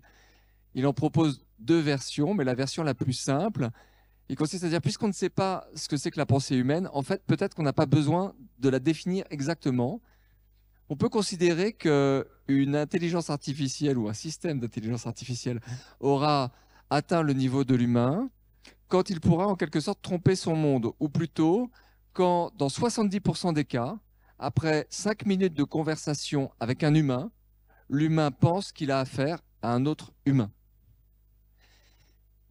Il en propose deux versions, mais la version la plus simple, il consiste à dire, puisqu'on ne sait pas ce que c'est que la pensée humaine, en fait, peut-être qu'on n'a pas besoin de la définir exactement. On peut considérer qu'une intelligence artificielle ou un système d'intelligence artificielle aura atteint le niveau de l'humain quand il pourra en quelque sorte tromper son monde, ou plutôt quand, dans 70% des cas, après 5 minutes de conversation avec un humain, l'humain pense qu'il a affaire à un autre humain.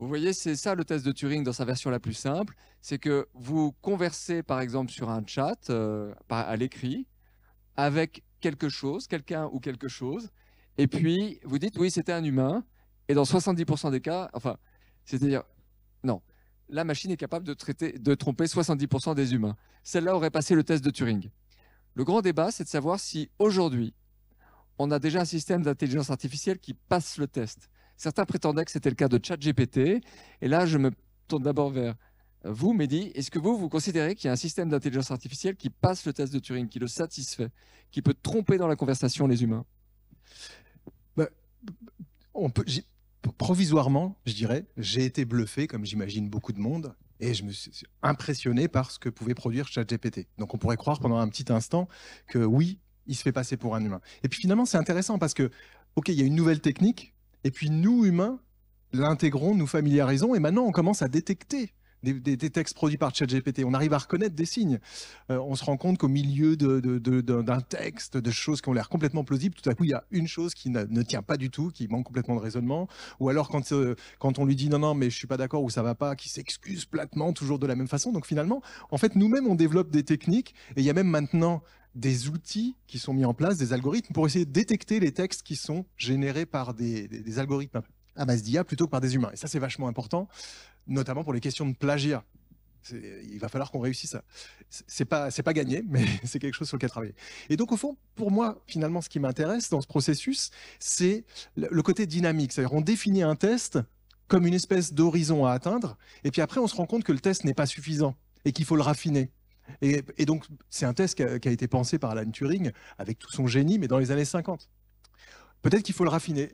Vous voyez, c'est ça le test de Turing dans sa version la plus simple, c'est que vous conversez par exemple sur un chat à l'écrit avec quelque chose, quelqu'un ou quelque chose, et puis vous dites oui, c'était un humain, et dans 70% des cas, enfin, c'est-à-dire, non, la machine est capable de tromper 70% des humains. Celle-là aurait passé le test de Turing. Le grand débat, c'est de savoir si aujourd'hui, on a déjà un système d'intelligence artificielle qui passe le test. Certains prétendaient que c'était le cas de ChatGPT, et là, je me tourne d'abord vers vous, Mehdi. Est-ce que vous considérez qu'il y a un système d'intelligence artificielle qui passe le test de Turing, qui le satisfait, qui peut tromper dans la conversation les humains? On peut... Provisoirement, je dirais, j'ai été bluffé, comme j'imagine beaucoup de monde, et je me suis impressionné par ce que pouvait produire ChatGPT. Donc on pourrait croire pendant un petit instant que oui, il se fait passer pour un humain. Et puis finalement, c'est intéressant parce que, ok, il y a une nouvelle technique, et puis nous, humains, l'intégrons, nous familiarisons, et maintenant on commence à détecter des textes produits par ChatGPT. On arrive à reconnaître des signes. On se rend compte qu'au milieu d'un texte, de choses qui ont l'air complètement plausibles, tout à coup, il y a une chose qui ne tient pas du tout, qui manque complètement de raisonnement. Ou alors, quand on lui dit « non, mais je ne suis pas d'accord » ou « ça ne va pas », qui s'excuse platement, toujours de la même façon. Donc finalement, en fait, nous-mêmes, on développe des techniques, et il y a même maintenant des outils qui sont mis en place, des algorithmes, pour essayer de détecter les textes qui sont générés par des algorithmes à base d'IA plutôt que par des humains. Et ça, c'est vachement important, notamment pour les questions de plagiat. Il va falloir qu'on réussisse ça. C'est pas gagné, mais c'est quelque chose sur lequel travailler. Et donc, au fond, pour moi, finalement, ce qui m'intéresse dans ce processus, c'est le côté dynamique. C'est-à-dire, on définit un test comme une espèce d'horizon à atteindre, et puis après, on se rend compte que le test n'est pas suffisant et qu'il faut le raffiner. Et donc, c'est un test qui a été pensé par Alan Turing avec tout son génie, mais dans les années 50. Peut-être qu'il faut le raffiner.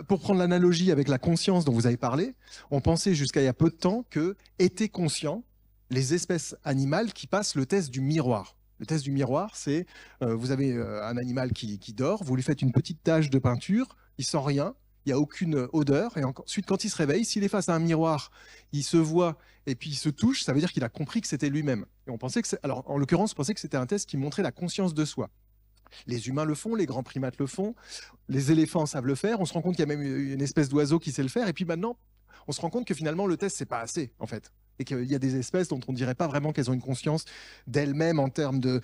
Pour prendre l'analogie avec la conscience dont vous avez parlé, on pensait jusqu'à il y a peu de temps que étaient conscients les espèces animales qui passent le test du miroir. Le test du miroir, c'est vous avez un animal qui dort, vous lui faites une petite tache de peinture, il sent rien, il n'y a aucune odeur, et ensuite quand il se réveille, s'il est face à un miroir, il se voit et puis il se touche, ça veut dire qu'il a compris que c'était lui-même. Et on pensait que alors en l'occurrence, on pensait que c'était un test qui montrait la conscience de soi. Les humains le font, les grands primates le font, les éléphants savent le faire, on se rend compte qu'il y a même une espèce d'oiseau qui sait le faire, et puis maintenant, on se rend compte que finalement, le test, c'est pas assez, en fait. Et qu'il y a des espèces dont on ne dirait pas vraiment qu'elles ont une conscience d'elles-mêmes en termes de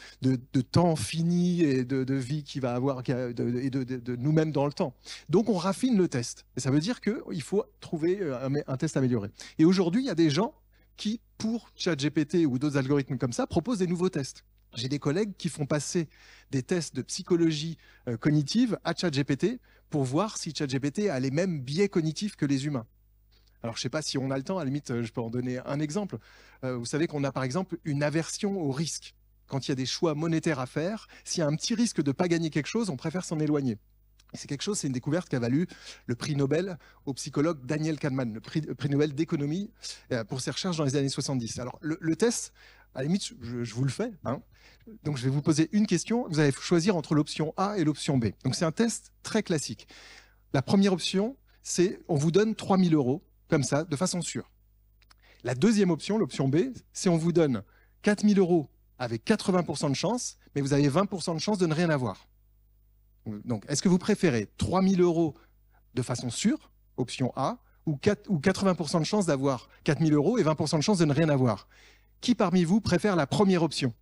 temps fini et de vie qu'il va avoir, et de nous-mêmes dans le temps. Donc, on raffine le test. Et ça veut dire qu'il faut trouver un test amélioré. Et aujourd'hui, il y a des gens qui, pour ChatGPT ou d'autres algorithmes comme ça, proposent des nouveaux tests. J'ai des collègues qui font passer des tests de psychologie cognitive à ChatGPT pour voir si ChatGPT a les mêmes biais cognitifs que les humains. Alors, je ne sais pas si on a le temps, à la limite, je peux en donner un exemple. Vous savez qu'on a par exemple une aversion au risque. Quand il y a des choix monétaires à faire, s'il y a un petit risque de ne pas gagner quelque chose, on préfère s'en éloigner. C'est quelque chose, c'est une découverte qui a valu le prix Nobel au psychologue Daniel Kahneman, le prix Nobel d'économie pour ses recherches dans les années 70. Alors, le test, à la limite, je vous le fais. Hein. Donc, je vais vous poser une question. Vous allez choisir entre l'option A et l'option B. Donc, c'est un test très classique. La première option, c'est on vous donne 3 000 €, comme ça, de façon sûre. La deuxième option, l'option B, c'est on vous donne 4 000 € avec 80% de chance, mais vous avez 20% de chance de ne rien avoir. Donc, est-ce que vous préférez 3 000 € de façon sûre, option A, ou 80% de chance d'avoir 4 000 € et 20% de chance de ne rien avoir? Qui parmi vous préfère la première option?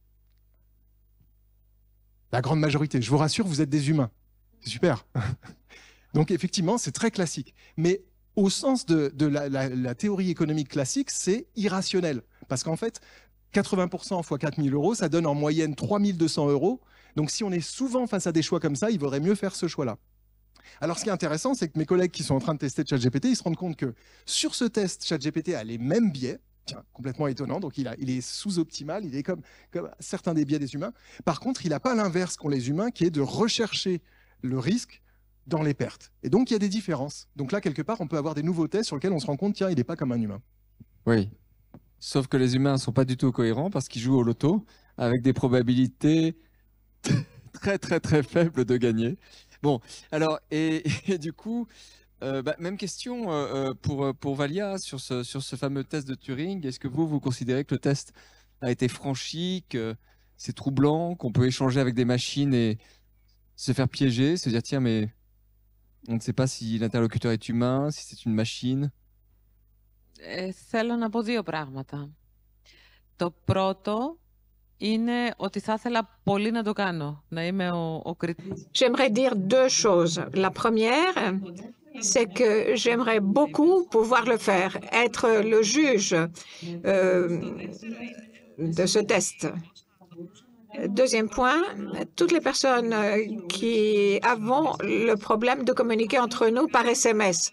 La grande majorité. Je vous rassure, vous êtes des humains. C'est super. Donc, effectivement, c'est très classique. Mais au sens de la théorie économique classique, c'est irrationnel. Parce qu'en fait, 80% x 4 000 €, ça donne en moyenne 3 200 €. Donc, si on est souvent face à des choix comme ça, il vaudrait mieux faire ce choix-là. Alors, ce qui est intéressant, c'est que mes collègues qui sont en train de tester ChatGPT, ils se rendent compte que sur ce test, ChatGPT a les mêmes biais. Tiens, complètement étonnant. Donc, il est sous-optimal. Il est comme certains des biais des humains. Par contre, il n'a pas l'inverse qu'ont les humains, qui est de rechercher le risque dans les pertes. Et donc, il y a des différences. Donc là, quelque part, on peut avoir des nouveaux tests sur lesquels on se rend compte, tiens, il n'est pas comme un humain. Oui. Sauf que les humains ne sont pas du tout cohérents parce qu'ils jouent au loto avec des probabilités très, très, très faibles de gagner. Bon, alors, et du coup, même question pour Valia sur ce fameux test de Turing. Est-ce que vous considérez que le test a été franchi, que c'est troublant, qu'on peut échanger avec des machines et se faire piéger, se dire, tiens, mais on ne sait pas si l'interlocuteur est humain, si c'est une machine? Θέλω να πω δύο πράγματα. Το πρώτο είναι ότι θα ήθελα πολύ να το κάνω, να είμαι ο κριτής. J'aimerais dire deux choses. La première, c'est que j'aimerais beaucoup pouvoir le faire, être le juge de ce test. Deuxième point, toutes les personnes qui avons le problème de communiquer entre nous par SMS.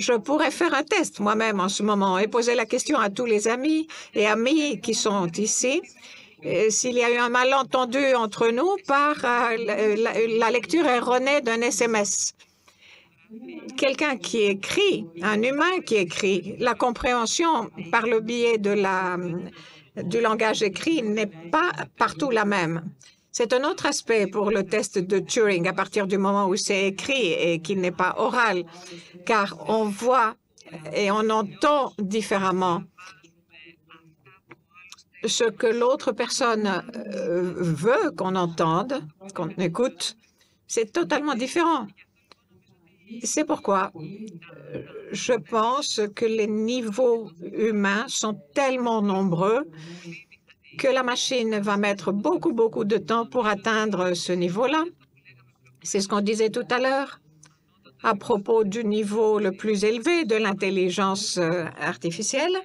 Je pourrais faire un test moi-même en ce moment et poser la question à tous les amis et amies qui sont ici. S'il y a eu un malentendu entre nous par la lecture erronée d'un SMS. Quelqu'un qui écrit, un humain qui écrit, la compréhension par le biais du langage écrit n'est pas partout la même. C'est un autre aspect pour le test de Turing à partir du moment où c'est écrit et qu'il n'est pas oral, car on voit et on entend différemment. Ce que l'autre personne veut qu'on entende, qu'on écoute, c'est totalement différent. C'est pourquoi je pense que les niveaux humains sont tellement nombreux que la machine va mettre beaucoup de temps pour atteindre ce niveau-là. C'est ce qu'on disait tout à l'heure à propos du niveau le plus élevé de l'intelligence artificielle,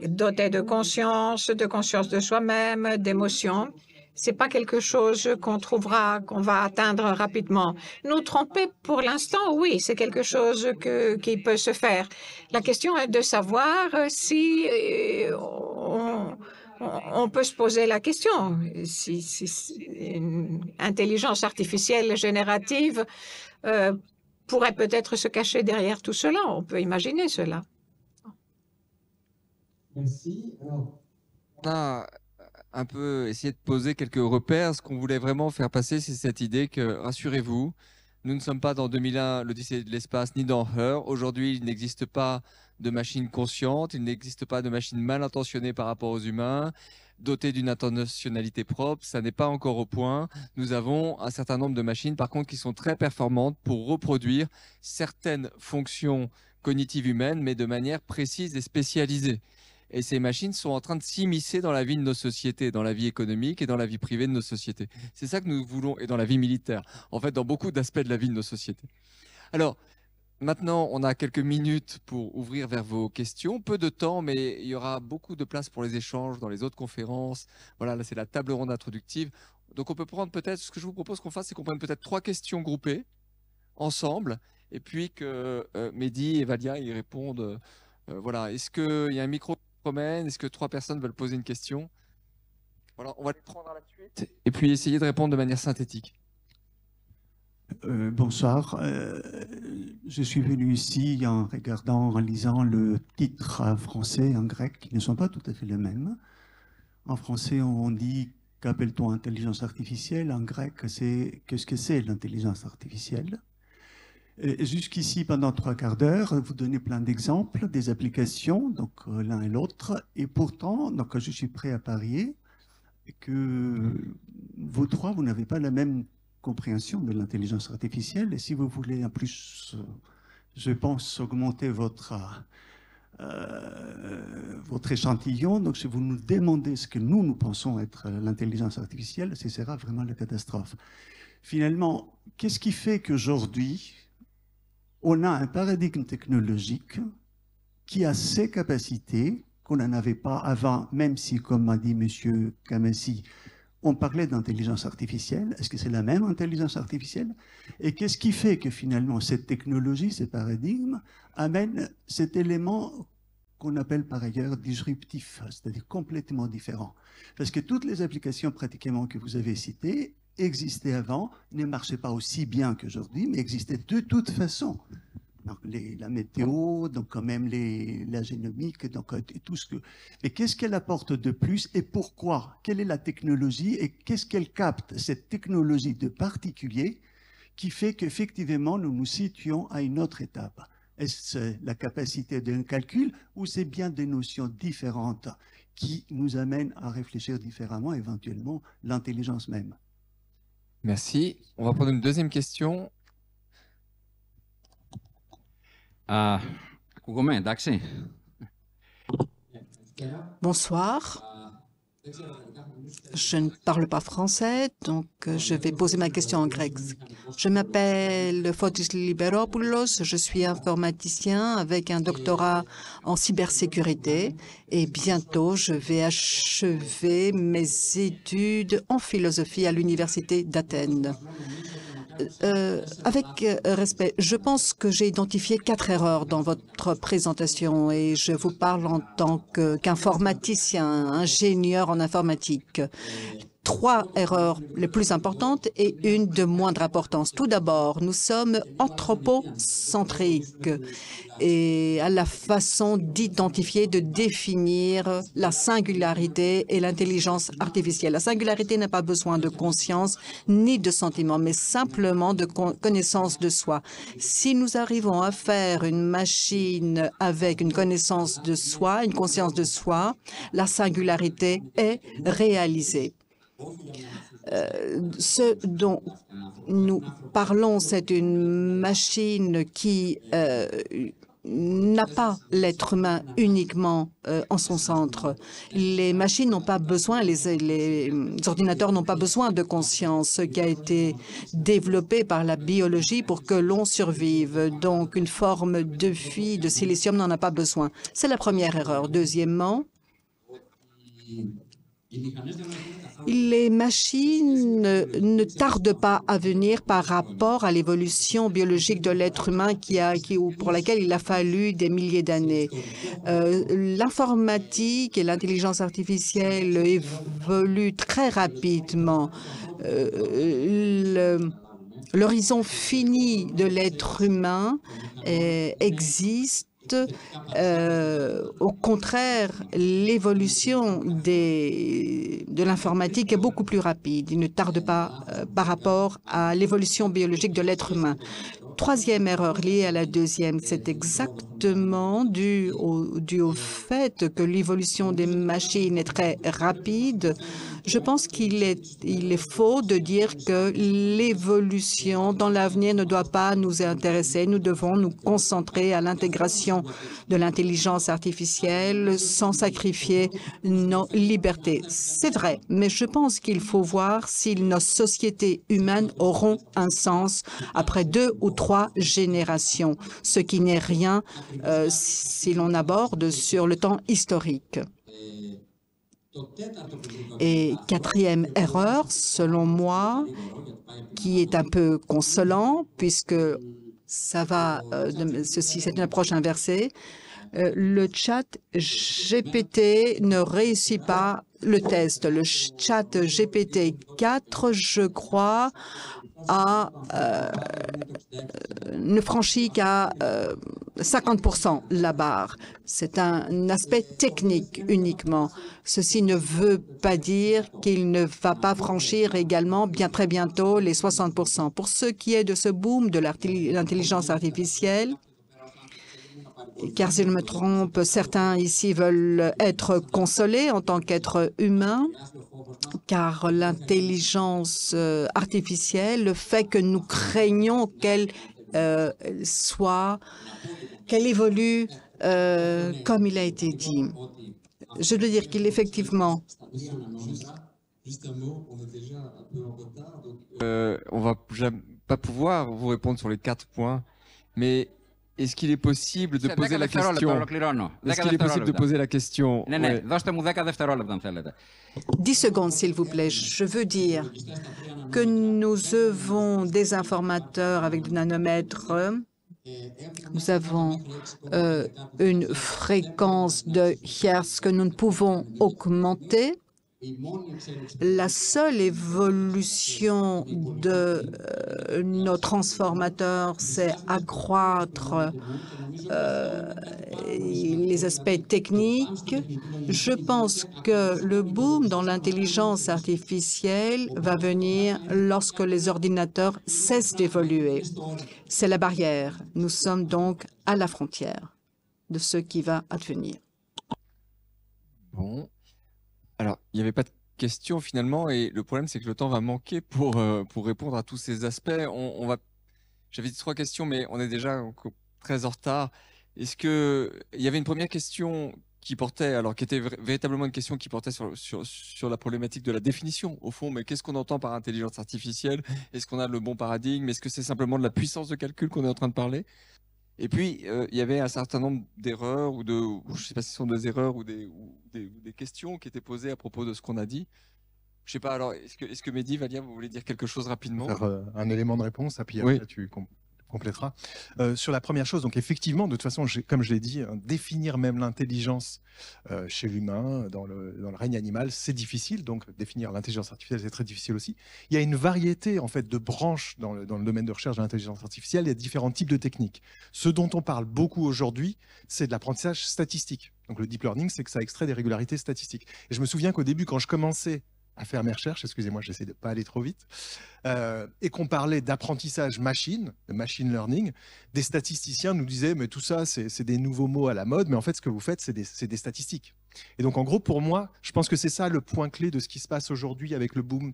doté de conscience de soi-même, d'émotion. C'est pas quelque chose qu'on va atteindre rapidement. Nous tromper pour l'instant, oui, c'est quelque chose qui peut se faire. La question est de savoir si on peut se poser la question. Si une intelligence artificielle générative pourrait peut-être se cacher derrière tout cela. On peut imaginer cela. Merci. Alors, On a un peu essayé de poser quelques repères. Ce qu'on voulait vraiment faire passer, c'est cette idée que, rassurez-vous, nous ne sommes pas dans 2001, l'Odyssée de l'espace, ni dans Her. Aujourd'hui, il n'existe pas de machine consciente, il n'existe pas de machine mal intentionnée par rapport aux humains, dotée d'une intentionnalité propre. Ça n'est pas encore au point. Nous avons un certain nombre de machines, par contre, qui sont très performantes pour reproduire certaines fonctions cognitives humaines, mais de manière précise et spécialisée. Et ces machines sont en train de s'immiscer dans la vie de nos sociétés, dans la vie économique et dans la vie privée de nos sociétés. C'est ça que nous voulons, et dans la vie militaire, en fait, dans beaucoup d'aspects de la vie de nos sociétés. Alors, maintenant, on a quelques minutes pour ouvrir vers vos questions. Peu de temps, mais il y aura beaucoup de place pour les échanges dans les autres conférences. Voilà, là, c'est la table ronde introductive. Donc, on peut prendre peut-être, ce que je vous propose qu'on fasse, c'est qu'on prenne peut-être 3 questions groupées, ensemble, et puis que Mehdi et Valia y répondent. Voilà, est-ce qu'il y a un micro qui se promène? Est-ce que 3 personnes veulent poser une question? Voilà, on va le prendre à la suite, et puis essayer de répondre de manière synthétique. Bonsoir. Je suis venu ici en regardant, en lisant le titre français et en grec, qui ne sont pas tout à fait les mêmes. En français, on dit « Qu'appelle-t-on intelligence artificielle ?» En grec, c'est « Qu'est-ce que c'est l'intelligence artificielle ?» Jusqu'ici, pendant 3 quarts d'heure, vous donnez plein d'exemples, des applications, donc l'un et l'autre. Et pourtant, donc, je suis prêt à parier que vous 3, vous n'avez pas la même compréhension de l'intelligence artificielle. Et si vous voulez en plus, je pense, augmenter votre échantillon, donc si vous nous demandez ce que nous pensons être l'intelligence artificielle, ce sera vraiment la catastrophe. Finalement, qu'est-ce qui fait qu'aujourd'hui, on a un paradigme technologique qui a ces capacités qu'on n'en avait pas avant, même si, comme m'a dit M. Kamassi, on parlait d'intelligence artificielle. Est-ce que c'est la même intelligence artificielle? Et qu'est-ce qui fait que finalement cette technologie, ces paradigmes, amènent cet élément qu'on appelle par ailleurs disruptif, c'est-à-dire complètement différent? Parce que toutes les applications pratiquement que vous avez citées existaient avant, ne marchaient pas aussi bien qu'aujourd'hui, mais existaient de toute façon. Donc la météo, donc quand même la génomique, donc tout ce que... Et qu'est-ce qu'elle apporte de plus et pourquoi? Quelle est la technologie et qu'est-ce qu'elle capte, cette technologie de particulier, qui fait qu'effectivement nous nous situons à une autre étape? Est-ce la capacité d'un calcul ou c'est bien des notions différentes qui nous amènent à réfléchir différemment, éventuellement l'intelligence même? Merci. On va prendre une deuxième question. Bonsoir. Je ne parle pas français, donc je vais poser ma question en grec. Je m'appelle Fotis Liberopoulos, je suis informaticien avec un doctorat en cybersécurité et bientôt je vais achever mes études en philosophie à l'université d'Athènes. Avec respect, je pense que j'ai identifié 4 erreurs dans votre présentation et je vous parle en tant qu'informaticien, ingénieur en informatique. 3 erreurs les plus importantes et une de moindre importance. Tout d'abord, nous sommes anthropocentriques et à la façon d'identifier, de définir la singularité et l'intelligence artificielle. La singularité n'a pas besoin de conscience ni de sentiment, mais simplement de connaissance de soi. Si nous arrivons à faire une machine avec une connaissance de soi, une conscience de soi, la singularité est réalisée. Ce dont nous parlons, c'est une machine qui n'a pas l'être humain uniquement en son centre. Les machines n'ont pas besoin, les ordinateurs n'ont pas besoin de conscience, ce qui a été développé par la biologie pour que l'on survive. Donc, une forme de vie de silicium n'en a pas besoin. C'est la première erreur. Deuxièmement, les machines ne tardent pas à venir par rapport à l'évolution biologique de l'être humain pour laquelle il a fallu des milliers d'années. L'informatique et l'intelligence artificielle évoluent très rapidement. L'horizon fini de l'être humain existe. Au contraire, l'évolution de l'informatique est beaucoup plus rapide. Il ne tarde pas par rapport à l'évolution biologique de l'être humain. Troisième erreur liée à la deuxième, c'est exactement dû au fait que l'évolution des machines est très rapide. Je pense qu'il est faux de dire que l'évolution dans l'avenir ne doit pas nous intéresser. Nous devons nous concentrer à l'intégration de l'intelligence artificielle sans sacrifier nos libertés. C'est vrai, mais je pense qu'il faut voir si nos sociétés humaines auront un sens après 2 ou 3 générations, ce qui n'est rien si l'on aborde sur le temps historique. Et quatrième erreur, selon moi, qui est un peu consolant, puisque ça va, c'est une approche inversée, le chat GPT ne réussit pas le test. Le chat GPT 4, je crois, ne franchit qu'à 50% la barre. C'est un aspect technique uniquement. Ceci ne veut pas dire qu'il ne va pas franchir également très bientôt les 60%. Pour ce qui est de ce boom de l'intelligence artificielle, car si je me trompe, certains ici veulent être consolés en tant qu'être humain, car l'intelligence artificielle fait que nous craignons qu'elle évolue comme il a été dit. Je veux dire qu'il effectivement... On va pas pouvoir vous répondre sur les 4 points, mais est-ce qu'il est possible de poser la question? Est-ce qu'il est possible de poser la question? 10 secondes, s'il vous plaît. Je veux dire que nous avons des informateurs avec des nanomètres. Nous avons une fréquence de hertz que nous ne pouvons augmenter. La seule évolution de nos transformateurs, c'est accroître les aspects techniques. Je pense que le boom dans l'intelligence artificielle va venir lorsque les ordinateurs cessent d'évoluer. C'est la barrière. Nous sommes donc à la frontière de ce qui va advenir. Bon. Alors, il n'y avait pas de questions finalement, et le problème, c'est que le temps va manquer pour répondre à tous ces aspects. J'avais dit 3 questions, mais on est déjà très en retard. Est-ce que il y avait une première question qui était véritablement une question qui portait sur la problématique de la définition, au fond, mais qu'est-ce qu'on entend par intelligence artificielle? Est-ce qu'on a le bon paradigme? Est-ce que c'est simplement de la puissance de calcul qu'on est en train de parler? Et puis, il y avait un certain nombre d'erreurs, ou je ne sais pas si ce sont des erreurs ou des questions qui étaient posées à propos de ce qu'on a dit. Je ne sais pas, alors, est-ce que Mehdi, Valia, vous voulez dire quelque chose rapidement? Faire un élément de réponse, et puis oui. après, tu complétera. Sur la première chose, donc effectivement, de toute façon, comme je l'ai dit, définir même l'intelligence chez l'humain, dans le règne animal, c'est difficile. Donc définir l'intelligence artificielle, c'est très difficile aussi. Il y a une variété en fait de branches dans le domaine de recherche de l'intelligence artificielle. Il y a différents types de techniques. Ce dont on parle beaucoup aujourd'hui, c'est de l'apprentissage statistique. Donc le deep learning, c'est que ça extrait des régularités statistiques. Et je me souviens qu'au début, quand je commençais à faire mes recherches, excusez-moi, j'essaie de ne pas aller trop vite, et qu'on parlait d'apprentissage machine, de machine learning, des statisticiens nous disaient, mais tout ça, c'est des nouveaux mots à la mode, mais en fait, ce que vous faites, c'est des statistiques. Et donc, en gros, pour moi, je pense que c'est ça le point clé de ce qui se passe aujourd'hui avec le boom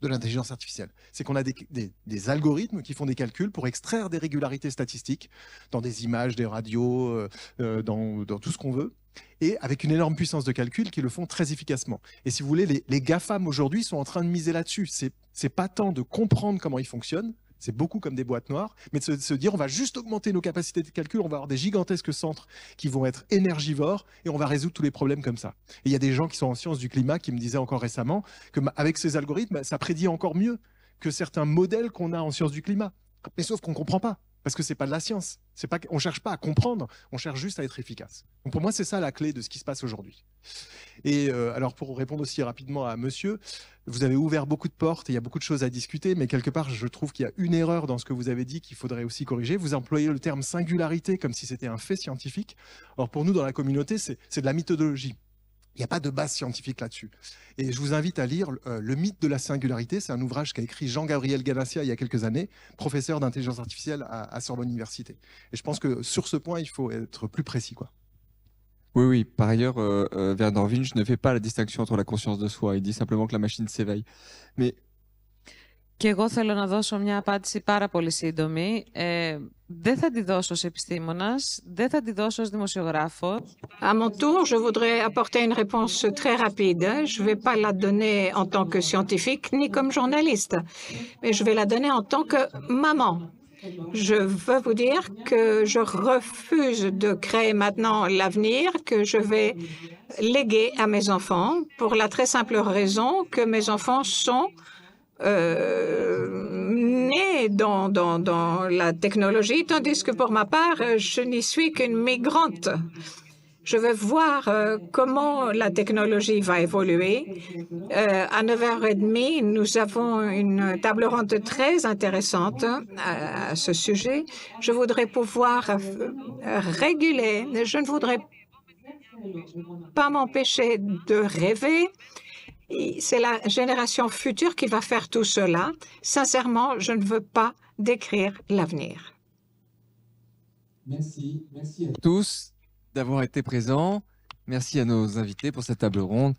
de l'intelligence artificielle. C'est qu'on a des algorithmes qui font des calculs pour extraire des régularités statistiques dans des images, des radios, dans tout ce qu'on veut, et avec une énorme puissance de calcul qui le font très efficacement. Et si vous voulez, les GAFAM aujourd'hui sont en train de miser là-dessus. C'est pas tant de comprendre comment ils fonctionnent, c'est beaucoup comme des boîtes noires, mais de se dire on va juste augmenter nos capacités de calcul, on va avoir des gigantesques centres qui vont être énergivores et on va résoudre tous les problèmes comme ça. Et il y a des gens qui sont en sciences du climat qui me disaient encore récemment qu'avec ces algorithmes, ça prédit encore mieux que certains modèles qu'on a en sciences du climat. Mais sauf qu'on ne comprend pas. Parce que ce n'est pas de la science. On ne cherche pas à comprendre, on cherche juste à être efficace. Donc pour moi, c'est ça la clé de ce qui se passe aujourd'hui. Et alors pour répondre aussi rapidement à monsieur, vous avez ouvert beaucoup de portes et il y a beaucoup de choses à discuter, mais quelque part, je trouve qu'il y a une erreur dans ce que vous avez dit qu'il faudrait aussi corriger. Vous employez le terme singularité comme si c'était un fait scientifique. Or pour nous, dans la communauté, c'est de la mythologie. Il n'y a pas de base scientifique là-dessus. Et je vous invite à lire Le mythe de la singularité. C'est un ouvrage qu'a écrit Jean-Gabriel Ganassia il y a quelques années, professeur d'intelligence artificielle à Sorbonne Université. Et je pense que sur ce point, il faut être plus précis, quoi. Oui. Par ailleurs, Werner Winch ne fait pas la distinction entre la conscience de soi. Il dit simplement que la machine s'éveille. Mais Και εγώ θέλω να δώσω μια απάντηση πάρα πολύ σύντομη. Δεν θα τη δώσω ως επιστήμονας, δεν θα τη δώσω ως δημοσιογράφο. À mon tour, je voudrais apporter une réponse très rapide. Je ne vais pas la donner en tant que scientifique ni comme journaliste, mais je vais la donner en tant que maman. Je veux vous dire que je refuse de créer maintenant l'avenir que je vais léguer à mes enfants pour la très simple raison que mes enfants sont nés dans la technologie, tandis que pour ma part, je n'y suis qu'une migrante. Je veux voir comment la technologie va évoluer. À 9h30, nous avons une table ronde très intéressante à ce sujet. Je voudrais pouvoir réguler. Je ne voudrais pas m'empêcher de rêver. C'est la génération future qui va faire tout cela. Sincèrement, je ne veux pas décrire l'avenir. Merci à tous d'avoir été présents. Merci à nos invités pour cette table ronde.